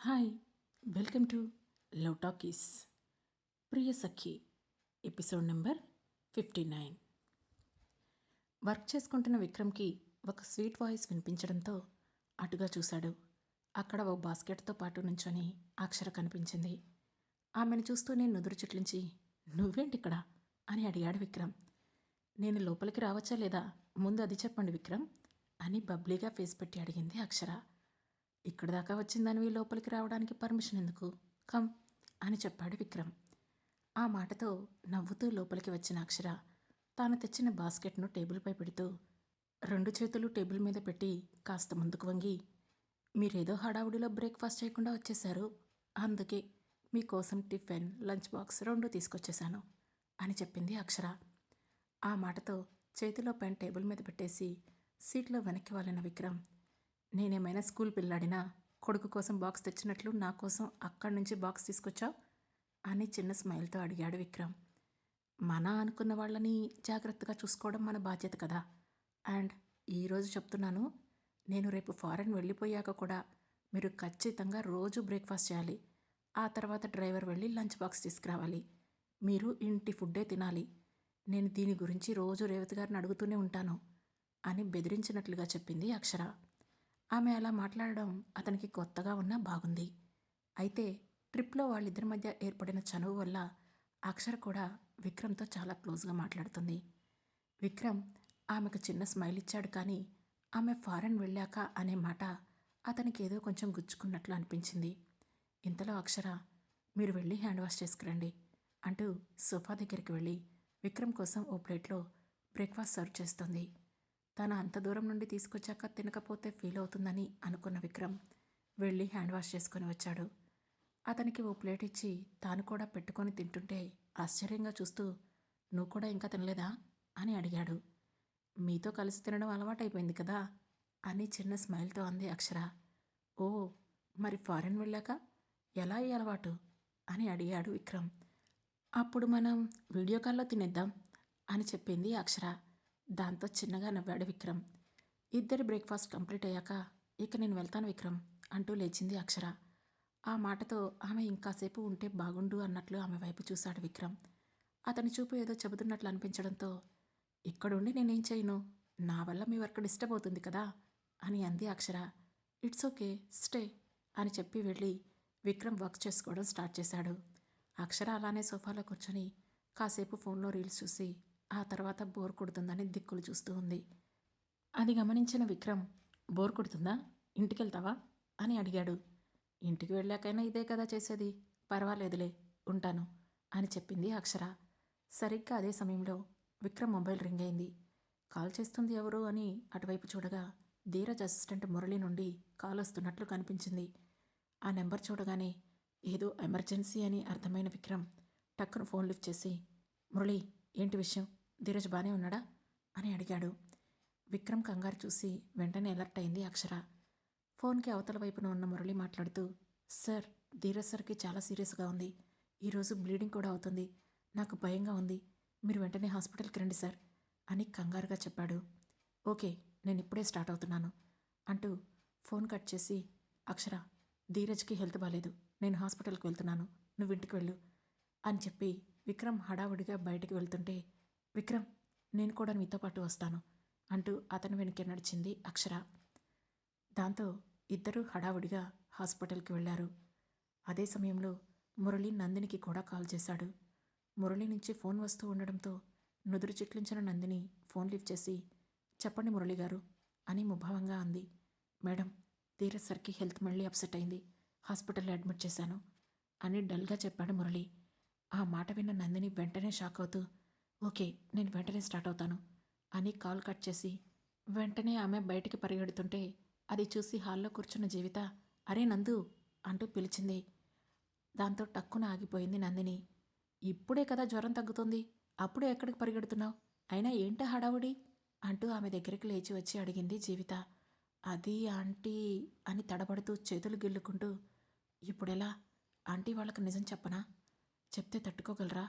Hi, welcome to love talkies. Priya Sakhi episode number 59. Work చేసుకుంటున్న విక్రమ్కి ఒక sweet voice వినిపించడంతో అటుగా చూశాడు. అక్కడ ఓ బాస్కెట్తో పాటు నుంచొని అక్షర కనిపించింది. ఆమెను చూస్తూనే నుదురు చిట్లించి నువ్వేంటిక్కడ అని అడిగాడు విక్రమ్. నేను లోపలికి రావచ్చా లేదా, ముందు అది చెప్పండి విక్రమ్ అని బబ్లీగా ఫేస్ పెట్టి అడిగింది అక్షర. ఇక్కడి దాకా వచ్చిందానివి లోపలికి రావడానికి పర్మిషన్ ఎందుకు, కమ్ అని చెప్పాడు విక్రమ్. ఆ మాటతో నవ్వుతూ లోపలికి వచ్చిన అక్షర తాను తెచ్చిన బాస్కెట్ను టేబుల్పై పెడుతూ 2 చేతులు టేబుల్ మీద పెట్టి కాస్త ముందుకు వంగి, మీరేదో హడావుడిలో బ్రేక్ఫాస్ట్ చేయకుండా వచ్చేశారు, అందుకే మీకోసం టిఫిన్ లంచ్ బాక్స్ 2 తీసుకొచ్చేశాను అని చెప్పింది అక్షర. ఆ మాటతో చేతిలో పెన్ టేబుల్ మీద పెట్టేసి సీట్లో వెనక్కి వాలిన విక్రమ్, నేనేమైనా స్కూల్ పిల్లాడినా కొడుకు కోసం బాక్స్ తెచ్చినట్లు నా కోసం అక్కడి నుంచి బాక్స్ తీసుకొచ్చావు అని చిన్న స్మైల్తో అడిగాడు విక్రమ్. మన అనుకున్న వాళ్ళని జాగ్రత్తగా చూసుకోవడం మన బాధ్యత కదా. అండ్ ఈరోజు చెప్తున్నాను, నేను రేపు ఫారెన్ వెళ్ళిపోయాక కూడా మీరు ఖచ్చితంగా రోజు బ్రేక్ఫాస్ట్ చేయాలి. ఆ తర్వాత డ్రైవర్ వెళ్ళి లంచ్ బాక్స్ తీసుకురావాలి. మీరు ఇంటి ఫుడ్డే తినాలి. నేను దీని గురించి రోజు రేవతి గారిని అడుగుతూనే ఉంటాను అని బెదిరించినట్లుగా చెప్పింది అక్షర. ఆమె అలా మాట్లాడడం అతనికి కొత్తగా ఉన్నా బాగుంది. అయితే ట్రిప్లో వాళ్ళిద్దరి మధ్య ఏర్పడిన చనువు వల్ల అక్షర కూడా విక్రమ్తో చాలా క్లోజ్గా మాట్లాడుతుంది. విక్రమ్ ఆమెకు చిన్న స్మైల్ ఇచ్చాడు, కానీ ఆమె ఫారెన్ వెళ్ళాక అనే మాట అతనికి ఏదో కొంచెం గుచ్చుకున్నట్లు అనిపించింది. ఇంతలో అక్షర, మీరు వెళ్ళి హ్యాండ్ వాష్ చేసుకురండి అంటూ సోఫా దగ్గరికి వెళ్ళి విక్రమ్ కోసం ఓ ప్లేట్లో బ్రేక్ఫాస్ట్ సర్వ్ చేస్తుంది. తను అంత దూరం నుండి తీసుకొచ్చాక తినకపోతే ఫీల్ అవుతుందని అనుకున్న విక్రమ్ వెళ్ళి హ్యాండ్ వాష్ చేసుకొని వచ్చాడు. అతనికి ఓ ప్లేట్ ఇచ్చి తాను కూడా పెట్టుకొని తింటుంటే ఆశ్చర్యంగా చూస్తూ, నువ్వు కూడా ఇంకా తినలేదా అని అడిగాడు. మీతో కలిసి తినడం అలవాటైపోయింది కదా అని చిన్న స్మైల్తో అంది అక్షర. ఓ, మరి ఫారెన్ వెళ్ళాక ఎలా ఈ అలవాటు అని అడిగాడు విక్రమ్. అప్పుడు మనం వీడియో కాల్లో తినేద్దాం అని చెప్పింది అక్షర. దాంతో చిన్నగా నవ్వాడు విక్రమ్. ఇద్దరి బ్రేక్ఫాస్ట్ కంప్లీట్ అయ్యాక, ఇక నేను వెళ్తాను విక్రమ్ అంటూ లేచింది అక్షర. ఆ మాటతో ఆమె ఇంకాసేపు ఉంటే బాగుండు అన్నట్లు ఆమె వైపు చూశాడు విక్రమ్. అతని చూపు ఏదో చెబుతున్నట్లు అనిపించడంతో, ఇక్కడుండి నేనేం చేయను, నా వల్ల మీ వర్క్ డిస్టర్బ్ అవుతుంది కదా అని అంది అక్షర. ఇట్స్ ఓకే, స్టే అని చెప్పి వెళ్ళి విక్రమ్ వర్క్ చేసుకోవడం స్టార్ట్ చేశాడు. అక్షర అలానే సోఫాలో కూర్చొని కాసేపు ఫోన్లో రీల్స్ చూసి ఆ తర్వాత బోర్ కొడుతుందని దిక్కులు చూస్తూ ఉంది. అది గమనించిన విక్రమ్, బోర్ కొడుతుందా, ఇంటికెళ్తావా అని అడిగాడు. ఇంటికి వెళ్ళాకైనా ఇదే కదా చేసేది, పర్వాలేదులే, ఉంటాను అని చెప్పింది అక్షర. సరిగ్గా అదే సమయంలో విక్రమ్ మొబైల్ రింగ్ అయింది. కాల్ చేస్తుంది ఎవరు అని అటువైపు చూడగా ధీరజ్ అసిస్టెంట్ మురళి నుండి కాల్ వస్తున్నట్లు కనిపించింది. ఆ నెంబర్ చూడగానే ఏదో ఎమర్జెన్సీ అని అర్థమైన విక్రమ్ టక్కున ఫోన్ లిఫ్ట్ చేసి, మురళి, ఏంటి విషయం, ధీరజ్ బానే ఉన్నాడా అని అడిగాడు. విక్రమ్ కంగారు చూసి వెంటనే అలర్ట్ అయింది అక్షర. ఫోన్కి అవతల వైపున ఉన్న మురళి మాట్లాడుతూ, సార్, ధీరజ్ సార్కి చాలా సీరియస్గా ఉంది, ఈరోజు బ్లీడింగ్ కూడా అవుతుంది, నాకు భయంగా ఉంది, మీరు వెంటనే హాస్పిటల్కి రండి సార్ అని కంగారుగా చెప్పాడు. ఓకే, నేను ఇప్పుడే స్టార్ట్ అవుతున్నాను అంటూ ఫోన్ కట్ చేసి, అక్షర, ధీరజ్కి హెల్త్ బాలేదు, నేను హాస్పిటల్కి వెళ్తున్నాను, నువ్వు ఇంటికి వెళ్ళు అని చెప్పి విక్రమ్ హడావుడిగా బయటికి వెళ్తుంటే, విక్రమ్, నేను కూడా మీతో పాటు వస్తాను అంటూ అతని వెనకే నడిచింది అక్షర. దాంతో ఇద్దరూ హడావుడిగా హాస్పిటల్కి వెళ్లారు. అదే సమయంలో మురళి నందినికి కూడా కాల్ చేశాడు. మురళి నుంచి ఫోన్ వస్తూ ఉండడంతో నుదురు చిట్లించిన నందిని ఫోన్ లిఫ్ట్ చేసి, చెప్పండి మురళి గారు అని ముభావంగా అంది. మేడం, ధీరజ్ సార్కి హెల్త్ మళ్ళీ అప్సెట్ అయింది, హాస్పిటల్లో అడ్మిట్ చేశాను అని డల్గా చెప్పాడు మురళి. ఆ మాట విన్న నందిని వెంటనే షాక్ అవుతూ, ఓకే, నేను వెంటనే స్టార్ట్ అవుతాను అని కాల్ కట్ చేసి వెంటనే ఆమె బయటికి పరిగెడుతుంటే అది చూసి హాల్లో కూర్చున్న జీవిత, అరే నందు అంటూ పిలిచింది. దాంతో టక్కున ఆగిపోయింది నందిని. ఇప్పుడే కదా జ్వరం తగ్గుతుంది, అప్పుడే ఎక్కడికి పరిగెడుతున్నావు, అయినా ఏంటా హడావుడి అంటూ ఆమె దగ్గరికి లేచి వచ్చి అడిగింది జీవిత. అది ఆంటీ అని తడబడుతూ చేతులు గిల్లుకుంటూ, ఇప్పుడెలా, ఆంటీ వాళ్ళకి నిజం చెప్పనా, చెప్తే తట్టుకోగలరా,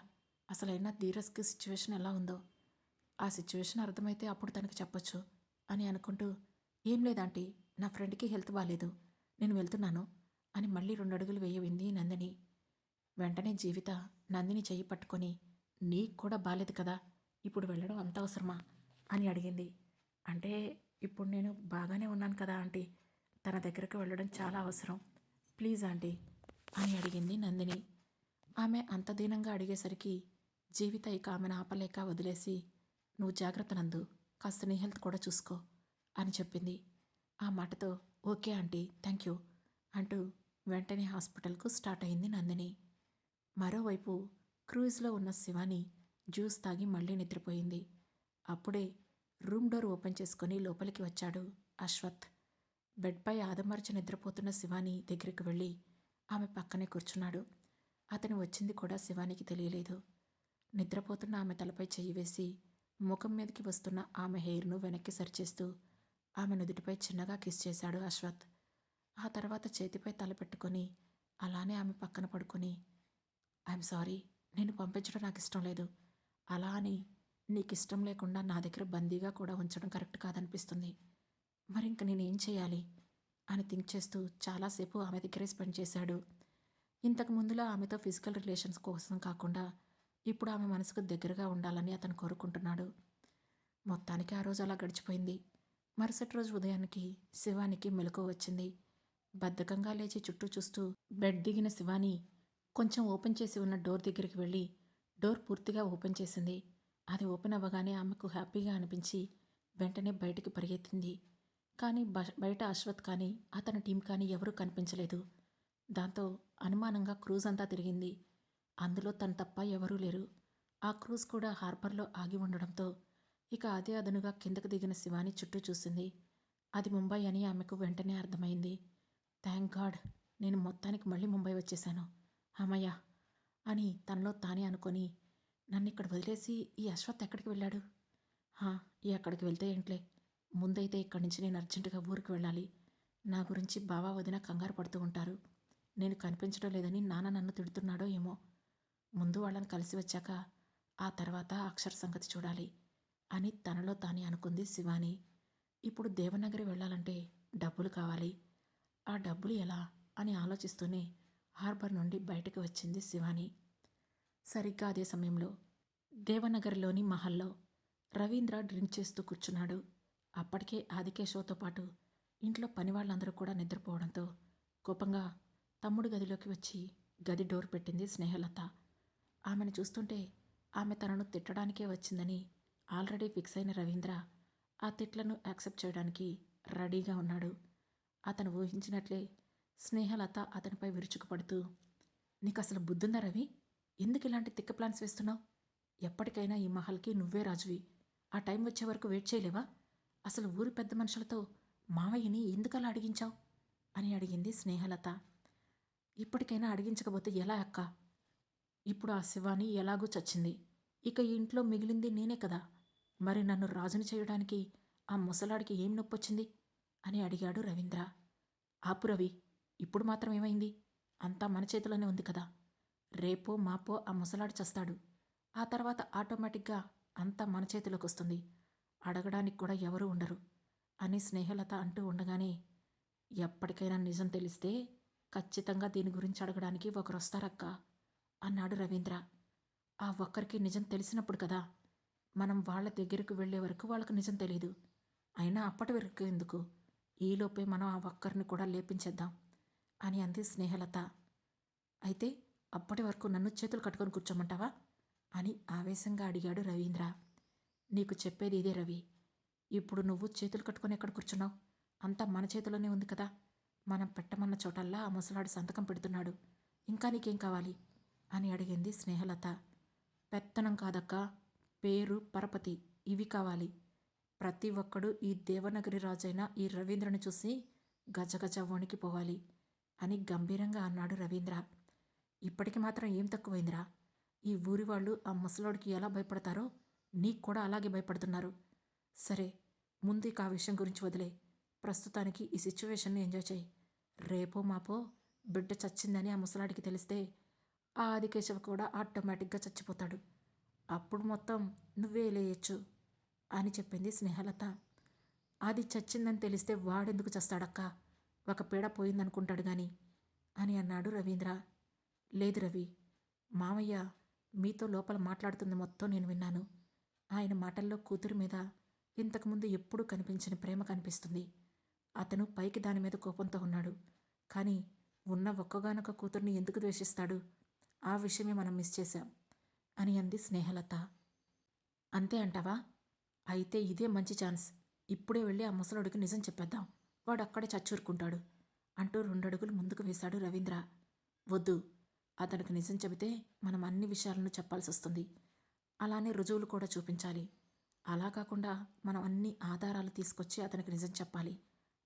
అసలైనా ధీరజ్కి సిచ్యువేషన్ ఎలా ఉందో, ఆ సిచ్యువేషన్ అర్థమైతే అప్పుడు తనకి చెప్పొచ్చు అని అనుకుంటూ, ఏం లేదాంటీ, నా ఫ్రెండ్కి హెల్త్ బాగాలేదు, నేను వెళ్తున్నాను అని మళ్ళీ 2 అడుగులు వేయవింది నందిని. వెంటనే జీవిత నందిని చెయ్యి పట్టుకొని, నీకు కూడా బాలేదు కదా, ఇప్పుడు వెళ్ళడం అంత అవసరమా అని అడిగింది. అంటే ఇప్పుడు నేను బాగానే ఉన్నాను కదా ఆంటీ, తన దగ్గరకు వెళ్ళడం చాలా అవసరం, ప్లీజ్ ఆంటీ అని అడిగింది నందిని. ఆమె అంత దీనంగా అడిగేసరికి జీవిత ఇక ఆమెను ఆపలేక వదిలేసి, నువ్వు జాగ్రత్త నందు, కాస్త నీ హెల్త్ కూడా చూసుకో అని చెప్పింది. ఆ మాటతో ఓకే ఆంటీ, థ్యాంక్ యూ అంటూ వెంటనే హాస్పిటల్కు స్టార్ట్ అయింది నందిని. మరోవైపు క్రూజ్లో ఉన్న శివాని జ్యూస్ తాగి మళ్ళీ నిద్రపోయింది. అప్పుడే రూమ్ డోర్ ఓపెన్ చేసుకుని లోపలికి వచ్చాడు అశ్వత్. బెడ్పై ఆదమర్చి నిద్రపోతున్న శివాని దగ్గరికి వెళ్ళి ఆమె పక్కనే కూర్చున్నాడు. అతను వచ్చింది కూడా శివానికి తెలియలేదు. నిద్రపోతున్న ఆమె తలపై చెయ్యి వేసి ముఖం మీదకి వస్తున్న ఆమె హెయిర్ను వెనక్కి సరిచేస్తూ ఆమె నుదుటిపై చిన్నగా కిస్ చేశాడు అశ్వత్. ఆ తర్వాత చేతిపై తల పెట్టుకొని అలానే ఆమె పక్కన పడుకొని, ఐఎమ్ సారీ, నేను పంపించడం నాకు ఇష్టం లేదు, అలా అని నీకు ఇష్టం లేకుండా నా దగ్గర బందీగా కూడా ఉంచడం కరెక్ట్ కాదనిపిస్తుంది, మరి ఇంక నేనేం చేయాలి అని థింక్ చేస్తూ చాలాసేపు ఆమె దగ్గరే స్పెండ్ చేశాడు. ఇంతకు ముందులా ఆమెతో ఫిజికల్ రిలేషన్స్ కోసం కాకుండా ఇప్పుడు ఆమె మనసుకు దగ్గరగా ఉండాలని అతను కోరుకుంటున్నాడు. మొత్తానికి ఆ రోజు అలా గడిచిపోయింది. మరుసటి రోజు ఉదయానికి శివానికి మెలకువ వచ్చింది. బద్ధకంగా లేచి చుట్టూ చూస్తూ బెడ్ దిగిన శివాని కొంచెం ఓపెన్ చేసి ఉన్న డోర్ దగ్గరికి వెళ్ళి డోర్ పూర్తిగా ఓపెన్ చేసింది. అది ఓపెన్ అవ్వగానే ఆమెకు హ్యాపీగా అనిపించి వెంటనే బయటికి పరిగెత్తింది. కానీ బయట అశ్వత్ కానీ అతని టీం కానీ ఎవరూ కనిపించలేదు. దాంతో అనుమానంగా క్రూజ్ అంతా తిరిగింది. అందులో తను తప్ప ఎవరూ లేరు. ఆ క్రూజ్ కూడా హార్బర్లో ఆగి ఉండడంతో ఇక అదే అదనుగా కిందకు దిగిన శివాని చుట్టూ చూసింది. అది ముంబై అని ఆమెకు వెంటనే అర్థమైంది. థ్యాంక్ గాడ్, నేను మొత్తానికి మళ్ళీ ముంబై వచ్చేశాను, అమ్మయ్య అని తనలో తానే అనుకొని, నన్ను ఇక్కడ వదిలేసి ఈ అశ్వత్ ఎక్కడికి వెళ్ళాడు? ఎక్కడికి వెళ్తే ఏంట్లే, ముందైతే ఇక్కడి నుంచి నేను అర్జెంటుగా ఊరికి వెళ్ళాలి. నా గురించి బావా వదిన కంగారు పడుతూ ఉంటారు. నేను కనిపించడం లేదని నాన్న నన్ను తిడుతున్నాడో ఏమో. ముందు వాళ్ళని కలిసి వచ్చాక ఆ తర్వాత అక్షర సంగతి చూడాలి అని తనలో తానే అనుకుంది శివాని. ఇప్పుడు దేవనగరి వెళ్ళాలంటే డబ్బులు కావాలి. ఆ డబ్బులు ఎలా అని ఆలోచిస్తూనే హార్బర్ నుండి బయటకు వచ్చింది శివాని. సరిగ్గా అదే సమయంలో దేవనగర్లోని మహల్లో రవీంద్ర డ్రింక్ చేస్తూ కూర్చున్నాడు. అప్పటికే ఆదికేశవతో పాటు ఇంట్లో పనివాళ్ళందరూ కూడా నిద్రపోవడంతో కోపంగా తమ్ముడు గదిలోకి వచ్చి గది డోర్ పెట్టింది స్నేహలత. ఆమెను చూస్తుంటే ఆమె తనను తిట్టడానికే వచ్చిందని ఆల్రెడీ ఫిక్స్ అయిన రవీంద్ర ఆ తిట్లను యాక్సెప్ట్ చేయడానికి రెడీగా ఉన్నాడు. అతను ఊహించినట్లే స్నేహలత అతనిపై విరుచుకుపడుతూ, నీకు అసలు బుద్ధుందా రవి? ఎందుకు ఇలాంటి తిక్క ప్లాన్స్ వేస్తున్నావు? ఎప్పటికైనా ఈ మహల్కి నువ్వే రాజువి. ఆ టైం వచ్చే వరకు వెయిట్ చేయలేవా? అసలు ఊరి పెద్ద మనుషులతో మావయ్యని ఎందుకలా అడిగించావు అని అడిగింది స్నేహలత. ఇప్పటికైనా అడిగించకపోతే ఎలా అక్క? ఇప్పుడు ఆ శివాని ఎలాగూ చచ్చింది. ఇక ఈ ఇంట్లో మిగిలింది నేనే కదా. మరి నన్ను రాజుని చేయడానికి ఆ ముసలాడికి ఏం నొప్పొచ్చింది అని అడిగాడు రవీంద్ర. ఆపు రవి, ఇప్పుడు మాత్రం ఏమైంది? అంతా మన చేతిలోనే ఉంది కదా. రేపో మాపో ఆ ముసలాడు చస్తాడు. ఆ తర్వాత ఆటోమేటిక్గా అంతా మన చేతిలోకి వస్తుంది. అడగడానికి కూడా ఎవరూ ఉండరు అని స్నేహలత అంటూ ఉండగానే, ఎప్పటికైనా నిజం తెలిస్తే ఖచ్చితంగా దీని గురించి అడగడానికి ఒకరు వస్తారక్క అన్నాడు రవీంద్ర. ఆ ఒక్కరికి నిజం తెలిసినప్పుడు కదా మనం వాళ్ళ దగ్గరకు వెళ్లే వరకు వాళ్ళకు నిజం తెలియదు. అయినా అప్పటి వరకు ఎందుకు, ఈలోపే మనం ఆ ఒక్కరిని కూడా లేపించేద్దాం అని అంది స్నేహలత. అయితే అప్పటి వరకు నన్ను చేతులు కట్టుకొని కూర్చోమంటావా అని ఆవేశంగా అడిగాడు రవీంద్ర. నీకు చెప్పేది ఇదే రవి. ఇప్పుడు నువ్వు చేతులు కట్టుకొని ఎక్కడ కూర్చున్నావు? అంతా మన చేతిలోనే ఉంది కదా. మనం పెట్టమన్న చోటల్లా ఆ ముసలాడు సంతకం పెడుతున్నాడు. ఇంకా నీకేం కావాలి అని అడిగింది స్నేహలత. పెత్తనం కాదక్క, పేరు పరపతి ఇవి కావాలి. ప్రతి ఒక్కడు ఈ దేవనగరి రాజైన ఈ రవీంద్రను చూసి గజగజ వణికిపోవాలి అని గంభీరంగా అన్నాడు రవీంద్ర. ఇప్పటికి మాత్రం ఏం తక్కువైందిరా? ఈ ఊరి వాళ్ళు ఆ ముసలోడికి ఎలా భయపడతారో నీకు కూడా అలాగే భయపడుతున్నారు. సరే, ముందు ఇక ఆ విషయం గురించి వదిలే. ప్రస్తుతానికి ఈ సిచ్యువేషన్ని ఎంజాయ్ చేయి. రేపో మాపో బిడ్డ చచ్చిందని ఆ ముసలాడికి తెలిస్తే ఆ ఆదికేశవ కూడా ఆటోమేటిక్గా చచ్చిపోతాడు. అప్పుడు మొత్తం నువ్వే లేయచ్చు అని చెప్పింది స్నేహలత. అది చచ్చిందని తెలిస్తే వాడెందుకు చస్తాడక్క? ఒక పీడ పోయిందనుకుంటాడు గాని అని అన్నాడు రవీంద్ర. లేదు రవి, మామయ్య మీతో లోపల మాట్లాడుతుంది మొత్తం నేను విన్నాను. ఆయన మాటల్లో కూతురు మీద ఇంతకుముందు ఎప్పుడూ కనిపించని ప్రేమ కనిపిస్తుంది. అతను పైకి దాని మీద కోపంతో ఉన్నాడు. కానీ ఉన్న ఒక్కగానొక్క కూతుర్ని ఎందుకు ద్వేషిస్తాడు? ఆ విషయమే మనం మిస్ చేశాం అని అంది స్నేహలత. అంతే అంటావా? అయితే ఇదే మంచి ఛాన్స్. ఇప్పుడే వెళ్ళి ఆ ముసలోడికి నిజం చెప్పేద్దాం. వాడు అక్కడే చచ్చూరుకుంటాడు అంటూ 2 అడుగులు ముందుకు వేశాడు రవీంద్ర. వద్దు, అతనికి నిజం చెబితే మనం అన్ని విషయాలను చెప్పాల్సి వస్తుంది. అలానే రుజువులు కూడా చూపించాలి. అలా కాకుండా మనం అన్ని ఆధారాలు తీసుకొచ్చి అతనికి నిజం చెప్పాలి.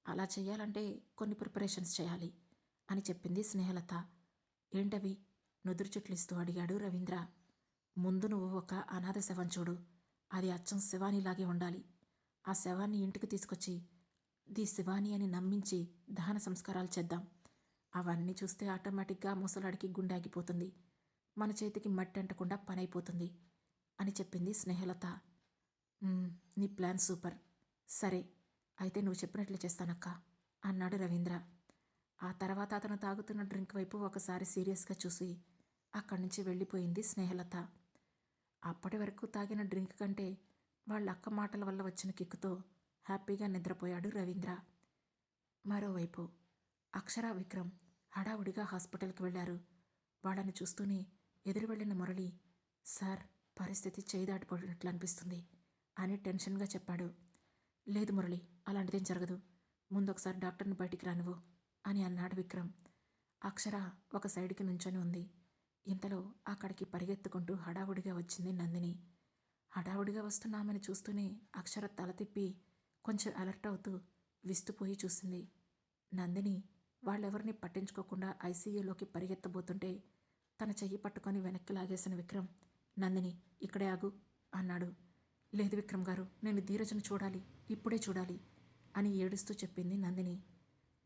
అలా చేయాలంటే కొన్ని ప్రిపరేషన్స్ చేయాలి అని చెప్పింది స్నేహలత. ఏంటవి? నుదురు చుట్లిస్తూ అడిగాడు రవీంద్ర. ముందు నువ్వు ఒక అనాథ శవం చూడు. అది అచ్చం శివానిలాగే ఉండాలి. ఆ శవాన్ని ఇంటికి తీసుకొచ్చి ది శివాని అని నమ్మించి దహన సంస్కారాలు చేద్దాం. అవన్నీ చూస్తే ఆటోమేటిక్గా ముసలాడికి గుండె ఆగిపోతుంది. మన చేతికి మట్టి అంటకుండా పని అయిపోతుంది అని చెప్పింది స్నేహలత. నీ ప్లాన్ సూపర్. సరే, అయితే నువ్వు చెప్పినట్లు చేస్తానక్క అన్నాడు రవీంద్ర. ఆ తర్వాత అతను తాగుతున్న డ్రింక్ వైపు ఒకసారి సీరియస్గా చూసి అక్కడి నుంచి వెళ్ళిపోయింది స్నేహలత. అప్పటి వరకు తాగిన డ్రింక్ కంటే వాళ్ళ అక్క మాటల వల్ల వచ్చిన కిక్కుతో హ్యాపీగా నిద్రపోయాడు రవీంద్ర. మరోవైపు అక్షర, విక్రమ్ హడావుడిగా హాస్పిటల్కి వెళ్లారు. వాళ్ళని చూస్తూనే ఎదురు వెళ్ళిన మురళి, సార్, పరిస్థితి చేయి దాటిపోయినట్లు అనిపిస్తుంది అని టెన్షన్గా చెప్పాడు. లేదు మురళి, అలాంటిదేం జరగదు. ముందొకసారి డాక్టర్ని బయటికి రానివ్వు అని అన్నాడు విక్రమ్. అక్షర ఒక సైడ్కి నుంచొని ఉంది. ఇంతలో అక్కడికి పరిగెత్తుకుంటూ హడావుడిగా వచ్చింది నందిని. హడావుడిగా వస్తున్న ఆమెను చూస్తూనే అక్షర తల తిప్పి కొంచెం అలర్ట్ అవుతూ విస్తుపోయి చూసింది. నందిని వాళ్ళెవరిని పట్టించుకోకుండా ఐసీయూలోకి పరిగెత్తబోతుంటే తన చెయ్యి పట్టుకొని వెనక్కి లాగేసిన విక్రమ్, నందిని ఇక్కడే ఆగు అన్నాడు. లేదు విక్రమ్ గారు, నేను ధీరజ్ను చూడాలి, ఇప్పుడే చూడాలి అని ఏడుస్తూ చెప్పింది నందిని.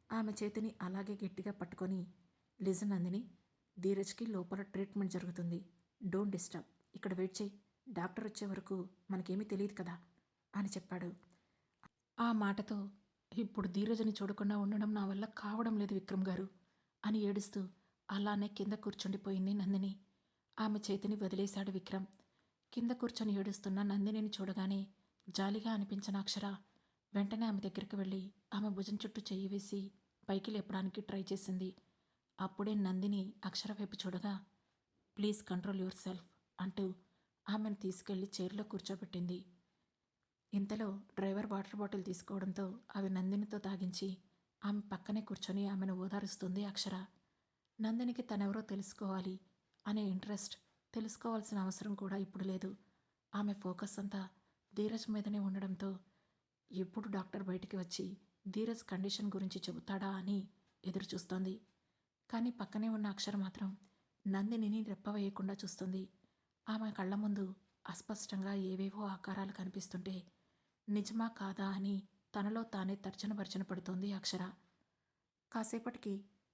ఆమె చేతిని అలాగే గట్టిగా పట్టుకొని, లిజన్ నందిని, ధీరజ్కి లోపల ట్రీట్మెంట్ జరుగుతుంది. డోంట్ డిస్టర్బ్, ఇక్కడ వెయిట్ చేయి. డాక్టర్ వచ్చే వరకు మనకేమీ తెలియదు కదా అని చెప్పాడు. ఆ మాటతో ఇప్పుడు ధీరజ్ని చూడకుండా ఉండడం నా వల్ల కావడం లేదు విక్రమ్ గారు అని ఏడుస్తూ అలానే కింద కూర్చుండిపోయింది నందిని. ఆమె చేతిని వదిలేశాడు విక్రమ్. కింద కూర్చొని ఏడుస్తున్న నందినిని చూడగానే జాలిగా అనిపించిన అక్షర వెంటనే ఆమె దగ్గరికి వెళ్ళి ఆమె భుజం చుట్టూ చెయ్యి వేసి పైకి లేపడానికి ట్రై చేసింది. అప్పుడే నందిని అక్షర వైపు చూడగా, ప్లీజ్ కంట్రోల్ యువర్ సెల్ఫ్ అంటూ ఆమెను తీసుకెళ్లి చైర్లో కూర్చోబెట్టింది. ఇంతలో డ్రైవర్ వాటర్ బాటిల్ తీసుకోవడంతో అవి నందినితో తాగించి ఆమె పక్కనే కూర్చొని ఆమెను ఓదారుస్తుంది అక్షర. నందినికి తనెవరో తెలుసుకోవాలి అనే ఇంట్రెస్ట్, తెలుసుకోవాల్సిన అవసరం కూడా ఇప్పుడు లేదు. ఆమె ఫోకస్ అంతా ధీరజ్ మీదనే ఉండడంతో ఎప్పుడు డాక్టర్ బయటికి వచ్చి ధీరజ్ కండిషన్ గురించి చెబుతాడా అని ఎదురుచూస్తోంది. కానీ పక్కనే ఉన్న అక్షర మాత్రం నందినిని రెప్పవేయకుండా చూస్తుంది. ఆమె కళ్ళ ముందు అస్పష్టంగా ఏవేవో ఆకారాలు కనిపిస్తుంటే నిజమా కాదా అని తనలో తానే తర్జన పడుతోంది అక్షర. కాసేపటికి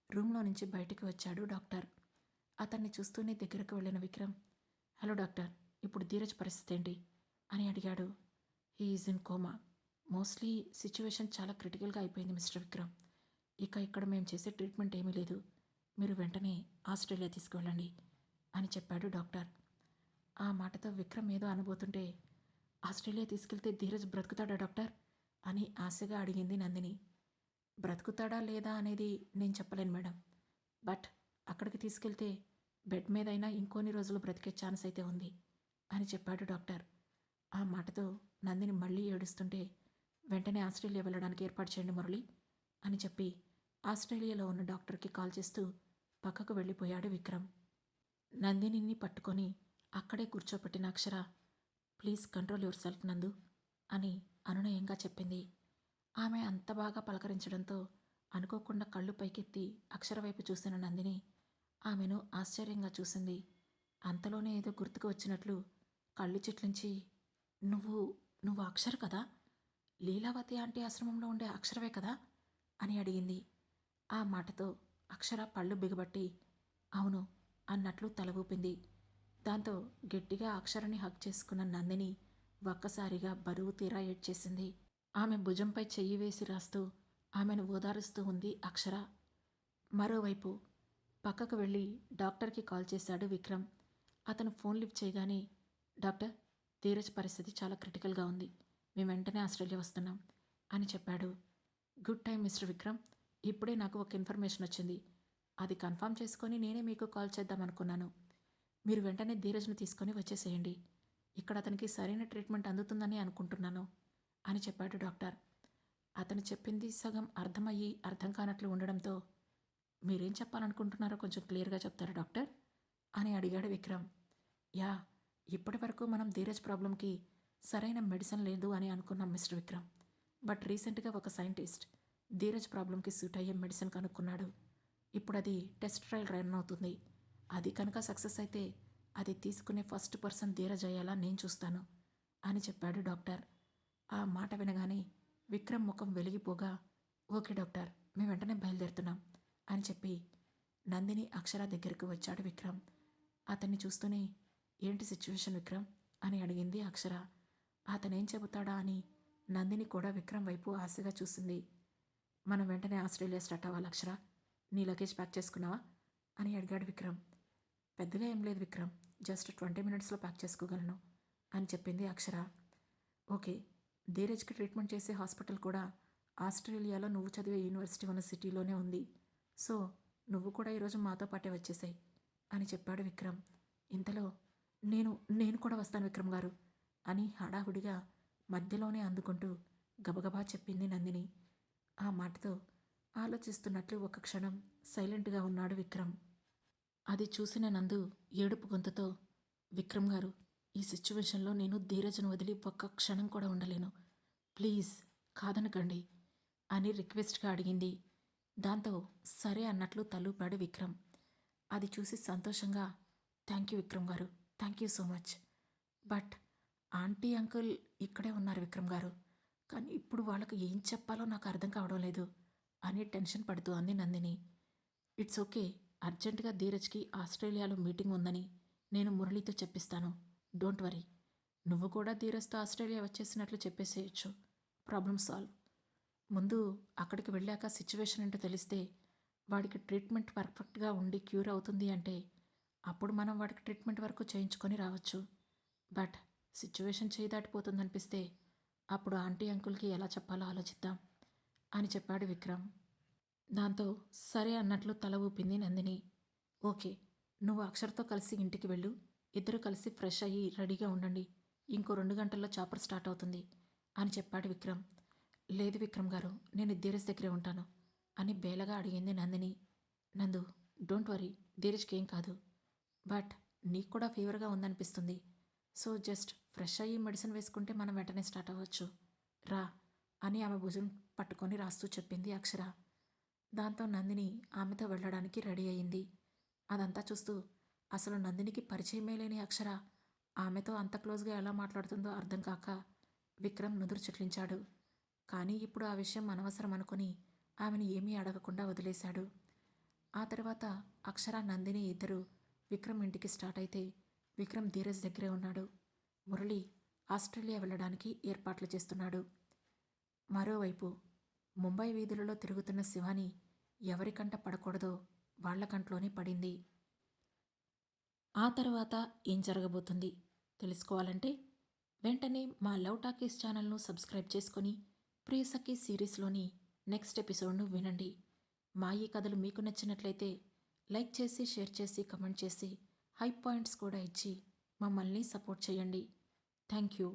రూమ్లో నుంచి బయటికి వచ్చాడు డాక్టర్. అతన్ని చూస్తూనే దగ్గరకు వెళ్ళిన విక్రమ్, హలో డాక్టర్, ఇప్పుడు ధీరజ్ పరిస్థితి ఏంటి అని అడిగాడు. He is in coma. Mostly situation చాలా క్రిటికల్గా అయిపోయింది మిస్టర్ విక్రమ్. ఇక ఇక్కడ మేము చేసే ట్రీట్మెంట్ ఏమీ లేదు. మీరు వెంటనే ఆస్ట్రేలియా తీసుకువెళ్ళండి అని చెప్పాడు డాక్టర్. ఆ మాటతో విక్రమ్ ఏదో అనబోతుంటే, ఆస్ట్రేలియా తీసుకెళ్తే ధీరజ్ బ్రతుకుతాడా డాక్టర్ అని ఆశగా అడిగింది నందిని. బ్రతుకుతాడా లేదా అనేది నేను చెప్పలేను మేడం, బట్ అక్కడికి తీసుకెళ్తే బెడ్ మీదైనా ఇంకొన్ని రోజులు బ్రతికే ఛాన్స్ అయితే ఉంది అని చెప్పాడు డాక్టర్. ఆ మాటతో నందిని మళ్ళీ ఏడుస్తుంటే, వెంటనే ఆస్ట్రేలియా వెళ్ళడానికి ఏర్పాటు చేయండి మురళి అని చెప్పి ఆస్ట్రేలియాలో ఉన్న డాక్టర్కి కాల్ చేస్తూ పక్కకు వెళ్ళిపోయాడు విక్రమ్. నందినిని పట్టుకొని అక్కడే కూర్చోపెట్టిన అక్షర, ప్లీజ్ కంట్రోల్ యువర్ సెల్ఫ్ నందు అని అనునయంగా చెప్పింది. ఆమె అంత బాగా పలకరించడంతో అనుకోకుండా కళ్ళు పైకెత్తి అక్షర వైపు చూసిన నందిని ఆమెను ఆశ్చర్యంగా చూసింది. అంతలోనే ఏదో గుర్తుకు వచ్చినట్లు కళ్ళు చిట్లించి, నువ్వు నువ్వు అక్షర కదా, లీలావతి ఆంటీ ఆశ్రమంలో ఉండే అక్షరవే కదా అని అడిగింది. ఆ మాటతో అక్షర పళ్ళు బిగబట్టి అవును అన్నట్లు తల ఊపింది. దాంతో గట్టిగా అక్షరని హగ్ చేసుకున్న నందిని ఒక్కసారిగా బరువు తీరా ఏడ్చేసింది. ఆమె భుజంపై చెయ్యి వేసి రాస్తూ ఆమెను ఓదారుస్తూ ఉంది అక్షర. మరోవైపు పక్కకు వెళ్ళి డాక్టర్కి కాల్ చేశాడు విక్రమ్. అతను ఫోన్ లిఫ్ట్ చేయగానే, డాక్టర్, ధీరజ్ పరిస్థితి చాలా క్రిటికల్గా ఉంది. మేము వెంటనే ఆస్ట్రేలియా వస్తున్నాం అని చెప్పాడు. Good time mister Vikram. ఇప్పుడే నాకు ఒక ఇన్ఫర్మేషన్ వచ్చింది. అది కన్ఫర్మ్ చేసుకొని నేనే మీకు కాల్ చేద్దామనుకున్నాను. మీరు వెంటనే ధీరజ్ను తీసుకొని వచ్చేసేయండి. ఇక్కడ అతనికి సరైన ట్రీట్మెంట్ అందుతుందని అనుకుంటున్నాను అని చెప్పాడు డాక్టర్. అతను చెప్పింది సగం అర్థమయ్యి అర్థం కానట్లు ఉండడంతో, మీరేం చెప్పాలనుకుంటున్నారో కొంచెం క్లియర్గా చెప్తారా డాక్టర్ అని అడిగాడు విక్రమ్. యా, ఇప్పటి వరకు మనం ధీరజ్ ప్రాబ్లంకి సరైన మెడిసిన్ లేదు అని అనుకున్నాం మిస్టర్ విక్రమ్. బట్ రీసెంట్గా ఒక సైంటిస్ట్ ధీరజ్ ప్రాబ్లంకి సూట్ అయ్యే మెడిసిన్ కనుక్కున్నాడు. ఇప్పుడు అది టెస్ట్ ట్రయల్ రన్ అవుతుంది. అది కనుక సక్సెస్ అయితే అది తీసుకునే ఫస్ట్ పర్సన్ ధీరజ్ అయ్యేలా నేను చూస్తాను అని చెప్పాడు డాక్టర్. ఆ మాట వినగానే విక్రమ్ ముఖం వెలిగిపోగా, ఓకే డాక్టర్, మేము వెంటనే బయలుదేరుతున్నాం అని చెప్పి నందిని అక్షర దగ్గరకు వచ్చాడు విక్రమ్. అతన్ని చూస్తూనే, ఏంటి సిచ్యువేషన్ విక్రమ్ అని అడిగింది అక్షర. అతనేం చెబుతాడా అని నందిని కూడా విక్రమ్ వైపు ఆశగా చూసింది. మనం వెంటనే ఆస్ట్రేలియా స్టార్ట్ అవ్వాలి అక్షర. నీ లగేజ్ ప్యాక్ చేసుకున్నావా అని అడిగాడు విక్రమ్. పెద్దగా ఏం లేదు విక్రమ్, జస్ట్ 20 మినిట్స్లో ప్యాక్ చేసుకోగలను అని చెప్పింది అక్షర. ఓకే, ధీరజ్కి ట్రీట్మెంట్ చేసే హాస్పిటల్ కూడా ఆస్ట్రేలియాలో నువ్వు చదివే యూనివర్సిటీ ఉన్న సిటీలోనే ఉంది. సో నువ్వు కూడా ఈరోజు మాతో పాటే వచ్చేసాయి అని చెప్పాడు విక్రమ్. ఇంతలో నేను నేను కూడా వస్తాను విక్రమ్ గారు అని హడావుడిగా మధ్యలోనే అందుకుంటూ గబగబా చెప్పింది నందిని. ఆ మాటతో ఆలోచిస్తున్నట్లు ఒక క్షణం సైలెంట్గా ఉన్నాడు విక్రమ్. అది చూసిన నందు ఏడుపు గొంతుతో, విక్రమ్ గారు, ఈ సిచ్యువేషన్లో నేను ధీరజ్ను వదిలి ఒక్క క్షణం కూడా ఉండలేను. ప్లీజ్ కాదనకండి అని రిక్వెస్ట్గా అడిగింది. దాంతో సరే అన్నట్లు తలూపాడు విక్రమ్. అది చూసి సంతోషంగా, థ్యాంక్ యూ విక్రమ్ గారు, thank you so much. But aunty uncle ఇక్కడే ఉన్నారు విక్రమ్ గారు, కానీ ఇప్పుడు వాళ్ళకు ఏం చెప్పాలో నాకు అర్థం కావడం లేదు అని టెన్షన్ పడుతూ అంది నందిని. ఇట్స్ ఓకే, అర్జెంటుగా ధీరజ్కి ఆస్ట్రేలియాలో మీటింగ్ ఉందని నేను మురళితో చెప్పిస్తాను. Don't worry. నువ్వు కూడా ధీరజ్తో ఆస్ట్రేలియా వచ్చేసినట్లు చెప్పేసేయచ్చు. Problem solve. ముందు అక్కడికి వెళ్ళాక సిచ్యువేషన్ ఏంటో తెలిస్తే వాడికి ట్రీట్మెంట్ పర్ఫెక్ట్గా ఉండి క్యూర్ అవుతుంది అంటే అప్పుడు మనం వాడికి ట్రీట్మెంట్ వరకు చేయించుకొని రావచ్చు. బట్ సిచ్యువేషన్ చేయి దాటిపోతుందనిపిస్తే అప్పుడు ఆంటీ అంకుల్కి ఎలా చెప్పాలో ఆలోచిద్దాం అని చెప్పాడు విక్రమ్. దాంతో సరే అన్నట్లు తల ఊపింది నందిని. ఓకే, నువ్వు అక్షర్తో కలిసి ఇంటికి వెళ్ళు. ఇద్దరు కలిసి ఫ్రెష్ అయ్యి రెడీగా ఉండండి. ఇంకో 2 గంటల్లో చాపర్ స్టార్ట్ అవుతుంది అని చెప్పాడు విక్రమ్. లేదు విక్రమ్ గారు, నేను ధీరజ్ దగ్గరే ఉంటాను అని బేలగా అడిగింది నందిని. నందు, డోంట్ వరీ, ధీరజ్కి ఏం కాదు. బట్ నీకు కూడా ఫీవర్గా ఉందనిపిస్తుంది. సో జస్ట్ ఫ్రెష్ అయ్యి మెడిసిన్ వేసుకుంటే మనం వెంటనే స్టార్ట్ అవ్వచ్చు. రా అని ఆమె భుజం పట్టుకొని రాస్తూ చెప్పింది అక్షర. దాంతో నందిని ఆమెతో వెళ్ళడానికి రెడీ అయింది. అదంతా చూస్తూ అసలు నందినికి పరిచయమే లేని అక్షర ఆమెతో అంత క్లోజ్గా ఎలా మాట్లాడుతుందో అర్థం కాక విక్రమ్ నుదురు చిట్లించాడు. కానీ ఇప్పుడు ఆ విషయం అనవసరం అనుకుని ఆమెను ఏమీ అడగకుండా వదిలేశాడు. ఆ తర్వాత అక్షర నందిని ఇద్దరు విక్రమ్ ఇంటికి స్టార్ట్ అయితే విక్రమ్ ధీరజ్ దగ్గరే ఉన్నాడు. మురళి ఆస్ట్రేలియా వెళ్ళడానికి ఏర్పాట్లు చేస్తున్నాడు. మరోవైపు ముంబై వీధులలో తిరుగుతున్న శివాని ఎవరి కంట పడకూడదో వాళ్ల కంట్లోనే పడింది. ఆ తర్వాత ఏం జరగబోతుంది తెలుసుకోవాలంటే వెంటనే మా లవ్ టాకీస్ ఛానల్ను సబ్స్క్రైబ్ చేసుకొని ప్రియసఖి సిరీస్లోని నెక్స్ట్ ఎపిసోడ్ను వినండి. మా ఈ కథలు మీకు నచ్చినట్లయితే లైక్ చేసి, షేర్ చేసి, కమెంట్ చేసి, హై పాయింట్స్ కూడా ఇచ్చి మమ్మల్ని సపోర్ట్ చేయండి. Thank you.